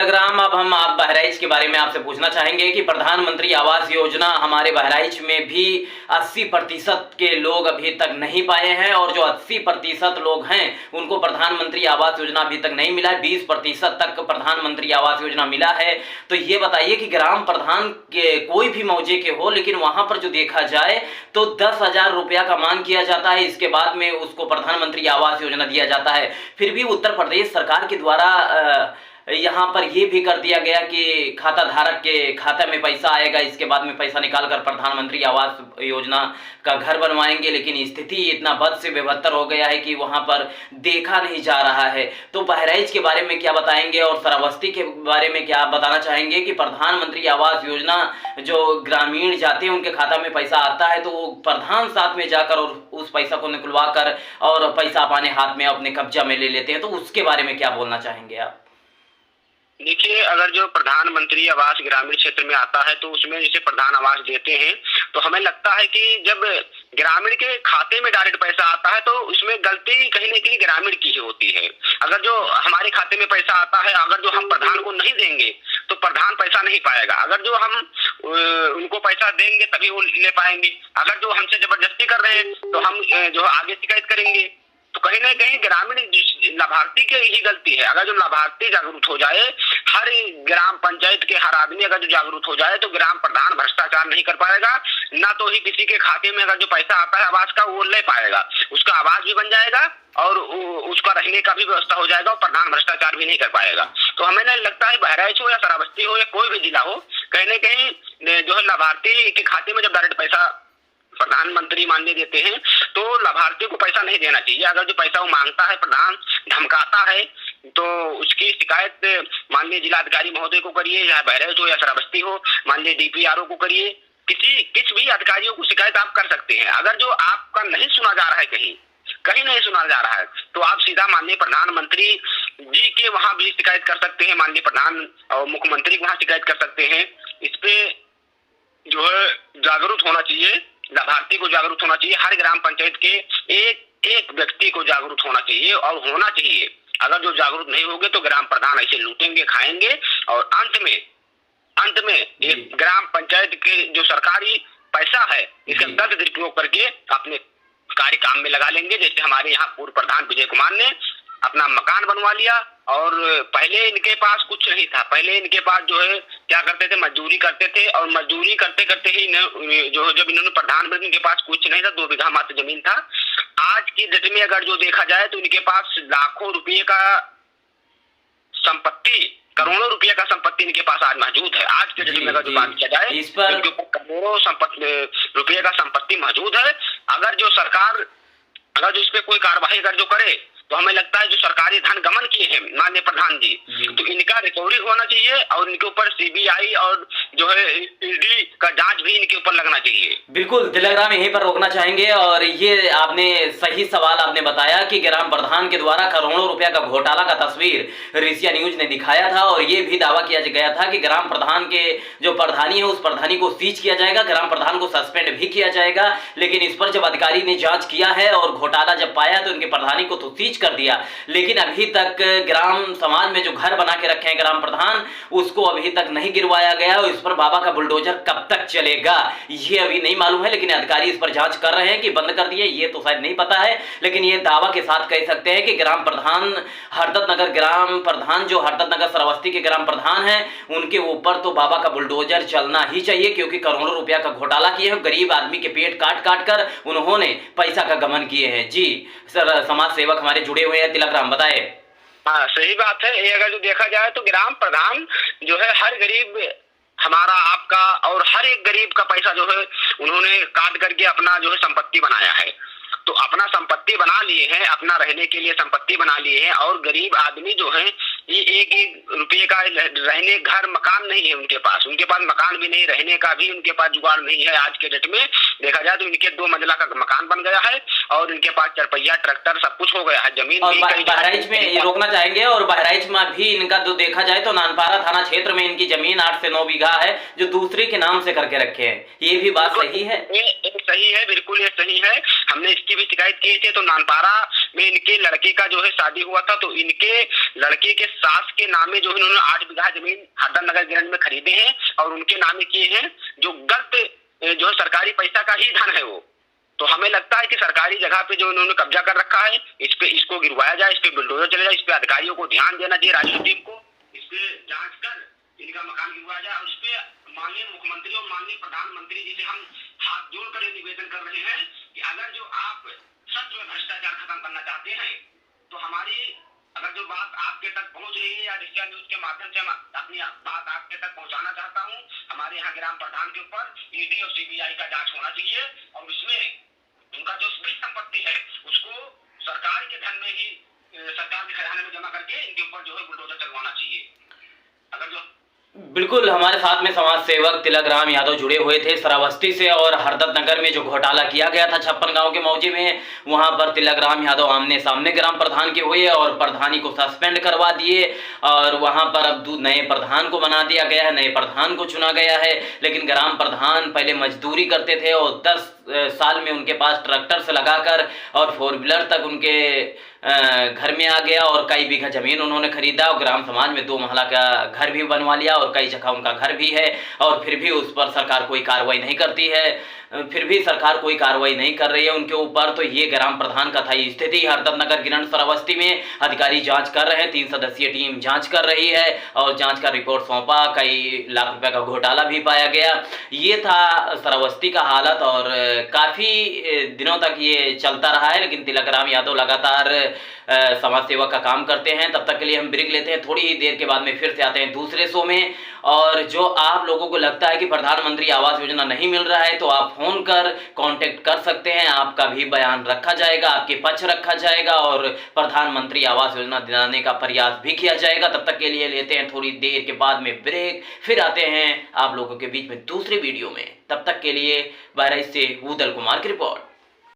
ग्राम अब हम आप बहराइच के बारे में आपसे पूछना चाहेंगे कि प्रधानमंत्री आवास योजना हमारे बहराइच में भी 80% के लोग अभी तक नहीं पाए हैं और जो 80% लोग हैं उनको प्रधानमंत्री आवास योजना अभी तक नहीं मिला है। 20% तक प्रधानमंत्री आवास योजना मिला है। तो ये बताइए कि ग्राम प्रधान के कोई भी मौजे के हो, लेकिन वहां पर जो देखा जाए तो 10,000 रुपया का मांग किया जाता है। इसके बाद में उसको प्रधानमंत्री आवास योजना दिया जाता है। फिर भी उत्तर प्रदेश सरकार के द्वारा यहाँ पर यह भी कर दिया गया कि खाता धारक के खाते में पैसा आएगा, इसके बाद में पैसा निकालकर प्रधानमंत्री आवास योजना का घर बनवाएंगे। लेकिन स्थिति इतना बद से बेबदतर हो गया है कि वहां पर देखा नहीं जा रहा है। तो बहराइच के बारे में क्या बताएंगे और श्रावस्ती के बारे में क्या बताना चाहेंगे कि प्रधानमंत्री आवास योजना जो ग्रामीण जाते हैं उनके खाता में पैसा आता है तो वो प्रधान साथ में जाकर और उस पैसा को निकलवा कर और पैसा अपने हाथ में अपने कब्जा में ले लेते हैं, तो उसके बारे में क्या बोलना चाहेंगे आप? देखिए, अगर जो प्रधानमंत्री आवास ग्रामीण क्षेत्र में आता है तो उसमें जैसे प्रधान आवास देते हैं तो हमें लगता है कि जब ग्रामीण के खाते में डायरेक्ट पैसा आता है तो उसमें गलती कहीं न कहीं ग्रामीण की ही होती है। अगर जो हमारे खाते में पैसा आता है, अगर जो हम प्रधान को नहीं देंगे तो प्रधान पैसा नहीं पाएगा। अगर जो हम उनको पैसा देंगे तभी वो ले पाएंगे। अगर जो हमसे जबरदस्ती कर रहे हैं तो हम जो आगे शिकायत करेंगे। तो कहीं ना कहीं ग्रामीण लाभार्थी की ही गलती है। अगर जो लाभार्थी जागरूक हो जाए, हर ग्राम पंचायत के हर आदमी अगर जो जागरूक हो जाए तो ग्राम प्रधान भ्रष्टाचार नहीं कर पाएगा, ना तो ही किसी के खाते में अगर जो पैसा आता है आवास का वो ले पाएगा। उसका आवास भी बन जाएगा और उसका रहने का भी व्यवस्था हो जाएगा और प्रधान भ्रष्टाचार भी नहीं कर पाएगा। तो हमें नहीं लगता है बहराइच हो या श्रावस्ती हो या कोई भी जिला हो, कहीं ना कहीं जो है लाभार्थी के खाते में जब डायरेक्ट पैसा प्रधानमंत्री माननीय देते हैं तो लाभार्थी को पैसा नहीं देना चाहिए। अगर जो पैसा वो मांगता है, प्रधान धमकाता है, तो उसकी शिकायत माननीय जिलाधिकारी महोदय को करिए, या बहराइच हो या श्रावस्ती हो, माननीय डीपीआरओ को करिए। किस भी अधिकारियों को शिकायत आप कर सकते हैं। अगर जो आपका नहीं सुना जा रहा है, कहीं नहीं सुना जा रहा है, तो आप सीधा माननीय प्रधानमंत्री जी के वहां भी शिकायत कर सकते हैं। माननीय प्रधान और मुख्यमंत्री के वहां शिकायत कर सकते हैं। इस पे जो है जागरूक होना चाहिए, लाभार्थी को जागरूक होना चाहिए। हर ग्राम पंचायत के एक एक व्यक्ति को जागरूक होना चाहिए और होना चाहिए। अगर जो जागरूक नहीं होंगे तो ग्राम प्रधान ऐसे लूटेंगे, खाएंगे और अंत में एक ग्राम पंचायत के जो सरकारी पैसा है इसका गलत दुरुपयोग करके अपने कार्य काम में लगा लेंगे। जैसे हमारे यहाँ पूर्व प्रधान विजय कुमार ने अपना मकान बनवा लिया और पहले इनके पास कुछ नहीं था। पहले इनके पास जो है क्या करते थे, मजदूरी करते थे और मजदूरी करते करते ही जो जब इन्होंने प्रधान बने इनके पास कुछ नहीं था, 2 बीघा मात्र जमीन था। आज की डेट में अगर जो देखा जाए तो इनके पास लाखों रुपये का संपत्ति, करोड़ों रुपये का संपत्ति इनके पास आज मौजूद है। आज के डेट में अगर जो बात किया जाए इस पर इनके ऊपर करोड़ों रुपये का संपत्ति मौजूद है। अगर जो सरकार अगर जो इस पे कोई कार्रवाई अगर जो करे तो हमें लगता है जो सरकारी धन गमन किए हैं माननीय प्रधान जी, तो इनका रिकवरी होना चाहिए और इनके ऊपर सीबीआई और जो है ईडी का जांच भी इनके ऊपर लगना चाहिए। बिल्कुल तिलकराम यहीं पर रोकना चाहेंगे। और ये आपने सही सवाल आपने बताया कि ग्राम प्रधान के द्वारा करोड़ों रुपया का घोटाला का तस्वीर ऋषिया न्यूज ने दिखाया था और ये भी दावा किया गया था कि ग्राम प्रधान के जो प्रधानी है उस प्रधानी को सीज किया जाएगा, ग्राम प्रधान को सस्पेंड भी किया जाएगा। लेकिन इस पर जब अधिकारी ने जांच किया है और घोटाला जब पाया तो इनके प्रधानी को तो सीज कर दिया, लेकिन अभी तक ग्राम समाज में जो घर बना के रखे हैं ग्राम प्रधान उसको अभी तक नहीं गिरवाया गया और इस पर बाबा का बुलडोजर कब तक चलेगा ये अभी नहीं मालूम है। लेकिन अधिकारी इस पर जांच कर रहे हैं कि बंद कर दिए ये तो शायद नहीं पता है, लेकिन ये दावा के साथ कह सकते हैं कि ग्राम प्रधान हरदत्त नगर ग्राम प्रधान जो हरदत्त नगर श्रावस्ती के ग्राम प्रधान हैं उनके ऊपर तो बाबा का बुलडोजर चलना ही चाहिए, क्योंकि करोड़ों रुपया का घोटाला किए हैं। गरीब आदमी के पेट काट काट कर उन्होंने पैसा का गमन किए हैं। जी सर, समाज सेवक हमारे जुड़े हुए हैं, तिलकराम बताए। हाँ, सही बात है। ये अगर जो देखा जाए तो ग्राम प्रधान जो है हर गरीब हमारा आपका और हर एक गरीब का पैसा जो है उन्होंने काट करके अपना जो है संपत्ति बनाया है। तो अपना संपत्ति बना लिए हैं, अपना रहने के लिए संपत्ति बना लिए हैं और गरीब आदमी जो है ये एक एक रुपये का रहने घर मकान नहीं है उनके पास मकान भी नहीं, रहने का भी उनके पास जुगाड़ नहीं है। आज के डेट में देखा जाए तो इनके 2 मंजिला का मकान बन गया है और इनके पास 4 पहिया ट्रैक्टर सब कुछ हो गया है। जमीन और बहराइच में ये रोकना चाहेंगे और बहराइच में भी इनका जो देखा जाए तो नानपारा थाना क्षेत्र में इनकी जमीन 8 से 9 बीघा है जो दूसरे के नाम से करके रखे हैं। ये भी बात सही है? सही है, बिल्कुल ये सही है। हमने इसकी भी शिकायत की थी। तो नानपारा में इनके लड़के का जो है शादी हुआ था तो इनके लड़के के सास के नामे जो इन्होंने 8 बीघा जमीन हरदर नगर गिरंज में खरीदे हैं और उनके नामे किए हैं, जो गलत जो है सरकारी पैसा का ही धन है वो। तो हमें लगता है कि सरकारी जगह पे जो इन्होंने कब्जा कर रखा है, इस पे इसको गिरवाया जाए, इस पे बुलडोजर चले जाए, इस पे अधिकारियों को ध्यान देना चाहिए, राजस्व टीम को, इस पे जांच कर इनका मकान गिरवाया जाए और इस पे माननीय मुख्यमंत्री और माननीय प्रधानमंत्री जी से हम हाथ जोड़कर ये निवेदन कर रहे हैं कि अगर जो आप सच में भ्रष्टाचार खत्म करना चाहते हैं तो हमारी अगर जो बात आपके तक पहुंच रही है या रिश्ता न्यूज के माध्यम से अपनी बात आपके तक पहुंचाना चाहता हूं, हमारे यहाँ ग्राम प्रधान के ऊपर ईडी और सीबीआई का जांच होना चाहिए और उसमें उनका जो भी संपत्ति है उसको सरकार के धन में ही सरकार के खजाने में जमा करके इनके ऊपर जो है बुलडोजर चलवाना चाहिए। अगर जो बिल्कुल, हमारे साथ में समाज सेवक तिलक राम यादव जुड़े हुए थे श्रावस्ती से, और हरदत्त नगर में जो घोटाला किया गया था 56 गांव के मौजे में, वहां पर तिलक राम यादव आमने सामने ग्राम प्रधान के हुए और प्रधानी को सस्पेंड करवा दिए और वहां पर अब नए प्रधान को बना दिया गया है, नए प्रधान को चुना गया है। लेकिन ग्राम प्रधान पहले मजदूरी करते थे और 10 साल में उनके पास ट्रैक्टर से लगाकर और 4 व्हीलर तक उनके घर में आ गया और कई बीघा जमीन उन्होंने खरीदा और ग्राम समाज में 2 महला का घर भी बनवा लिया और कई जगह उनका घर भी है, और फिर भी उस पर सरकार कोई कार्रवाई नहीं करती है, फिर भी सरकार कोई कार्रवाई नहीं कर रही है उनके ऊपर। तो ये ग्राम प्रधान का था स्थिति हरदत्त नगर गिरंज श्रावस्ती में। अधिकारी जांच कर रहे हैं, 3 सदस्यीय टीम जांच कर रही है और जांच का रिपोर्ट सौंपा, कई लाख रुपए का घोटाला भी पाया गया। ये था श्रावस्ती का हालत और काफी दिनों तक ये चलता रहा है, लेकिन तिलक राम यादव लगातार समाज सेवा का काम करते हैं। तब तक के लिए हम ब्रेक लेते हैं, थोड़ी ही देर के बाद में फिर से आते हैं दूसरे शो में। और जो आप लोगों को लगता है कि प्रधानमंत्री आवास योजना नहीं मिल रहा है तो आप फोन कर कांटेक्ट कर सकते हैं, आपका भी बयान रखा जाएगा, आपके पक्ष रखा जाएगा और प्रधानमंत्री आवास योजना दिलाने का प्रयास भी किया जाएगा। तब तक के लिए लेते हैं थोड़ी देर के बाद में ब्रेक, फिर आते हैं आप लोगों के बीच में दूसरे वीडियो में। तब तक के लिए बहराइच से उदल कुमार की रिपोर्ट।